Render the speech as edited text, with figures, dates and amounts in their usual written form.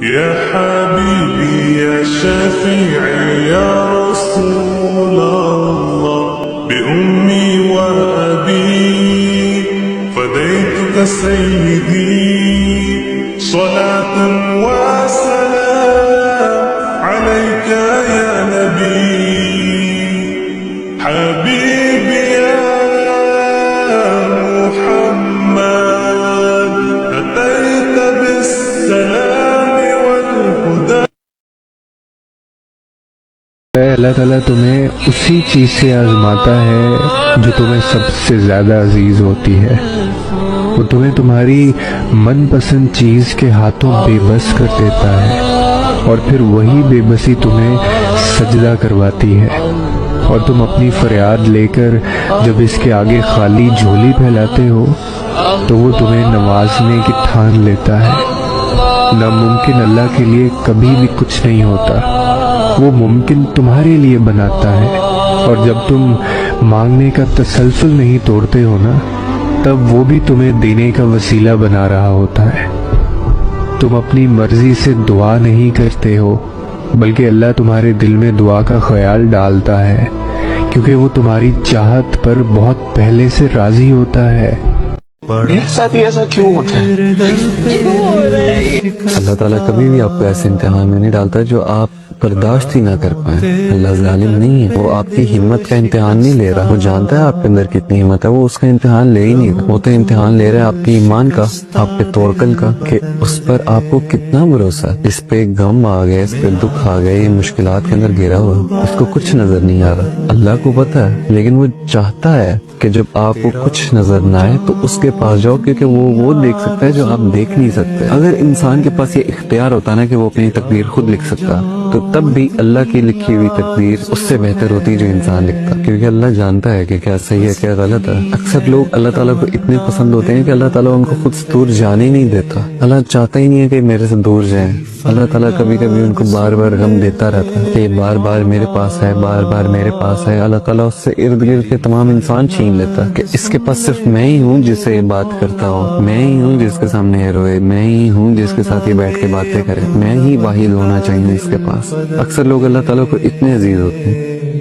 يا حبيبي يا شفيعي يا رسول الله بأمي وأبي فديتك سيدي صلاة وسلام عليك يا نبي حبيبي يا محمد أتيت بالسلام والهدى. اللہ تعالیٰ تمہیں اسی چیز سے آزماتا ہے جو تمہیں سب سے زیادہ عزیز ہوتی ہے. وہ تمہیں تمہاری من پسند چیز کے ہاتھوں بے بس کر دیتا ہے اور پھر وہی بے بسی تمہیں سجدہ کرواتی ہے، اور تم اپنی فریاد لے کر جب اس کے آگے خالی جھولی پھیلاتے ہو تو وہ تمہیں نوازنے کی ٹھان لیتا ہے. ناممکن اللہ کے لیے کبھی بھی کچھ نہیں ہوتا، وہ ممکن تمہارے لیے بناتا ہے. اور جب تم مانگنے کا تسلسل نہیں توڑتے ہو نا، تب وہ بھی تمہیں دینے کا وسیلہ بنا رہا ہوتا ہے. تم اپنی مرضی سے دعا نہیں کرتے ہو، بلکہ اللہ تمہارے دل میں دعا کا خیال ڈالتا ہے، کیونکہ وہ تمہاری چاہت پر بہت پہلے سے راضی ہوتا ہے. میرے ساتھ ایسا کیوں ہوتا ہے؟ اللہ تعالیٰ کبھی بھی آپ کو ایسے امتحان میں نہیں ڈالتا جو آپ برداشت ہی نہ کر پائیں. اللہ ظالم نہیں ہے، وہ آپ کی ہمت کا امتحان نہیں لے رہا. وہ جانتا ہے آپ کے اندر کتنی ہمت ہے، وہ اس کا امتحان لے ہی نہیں رہا. وہ تو امتحان لے رہا ہے آپ کی ایمان کا، آپ کے توکل کا، کہ اس پر آپ کو کتنا بھروسہ ہے. اس پہ غم آ گئے، اس پہ دکھ آ گئے، یہ مشکلات کے اندر گھرا ہوا، اس کو کچھ نظر نہیں آ رہا. اللہ کو پتہ ہے، لیکن وہ چاہتا ہے کہ جب آپ کو کچھ نظر نہ آئے تو اس کے پاس جاؤ، کیونکہ وہ دیکھ سکتا ہے جو آپ دیکھ نہیں سکتے. اگر انسان کے پاس یہ اختیار ہوتا نا کہ وہ اپنی تقدیر خود لکھ سکتا، تو تب بھی اللہ کی لکھی ہوئی تقدیر اس سے بہتر ہوتی جو انسان لکھتا، کیونکہ اللہ جانتا ہے کہ کیا صحیح ہے کیا غلط ہے. اکثر لوگ اللہ تعالیٰ کو اتنے پسند ہوتے ہیں کہ اللہ تعالیٰ ان کو خود سے دور جانے ہی نہیں دیتا. اللہ چاہتا ہی نہیں ہے کہ میرے سے دور جائیں. اللہ تعالیٰ کبھی کبھی ان کو بار بار غم دیتا رہتا ہے کہ بار بار میرے پاس ہے، بار بار میرے پاس ہے. اللہ تعالیٰ اس سے ارد گرد کے تمام انسان چھین لیتا کہ اس کے پاس صرف میں ہی ہوں جس سے یہ بات کرتا ہوں، میں ہی ہوں جس کے سامنے یہ روئے، میں ہی ہوں جس کے ساتھ یہ بیٹھ کے باتیں کرے، میں ہی واحد ہونا چاہیے اس کے پاس. اکثر لوگ اللہ تعالیٰ کو اتنے عزیز ہوتے ہیں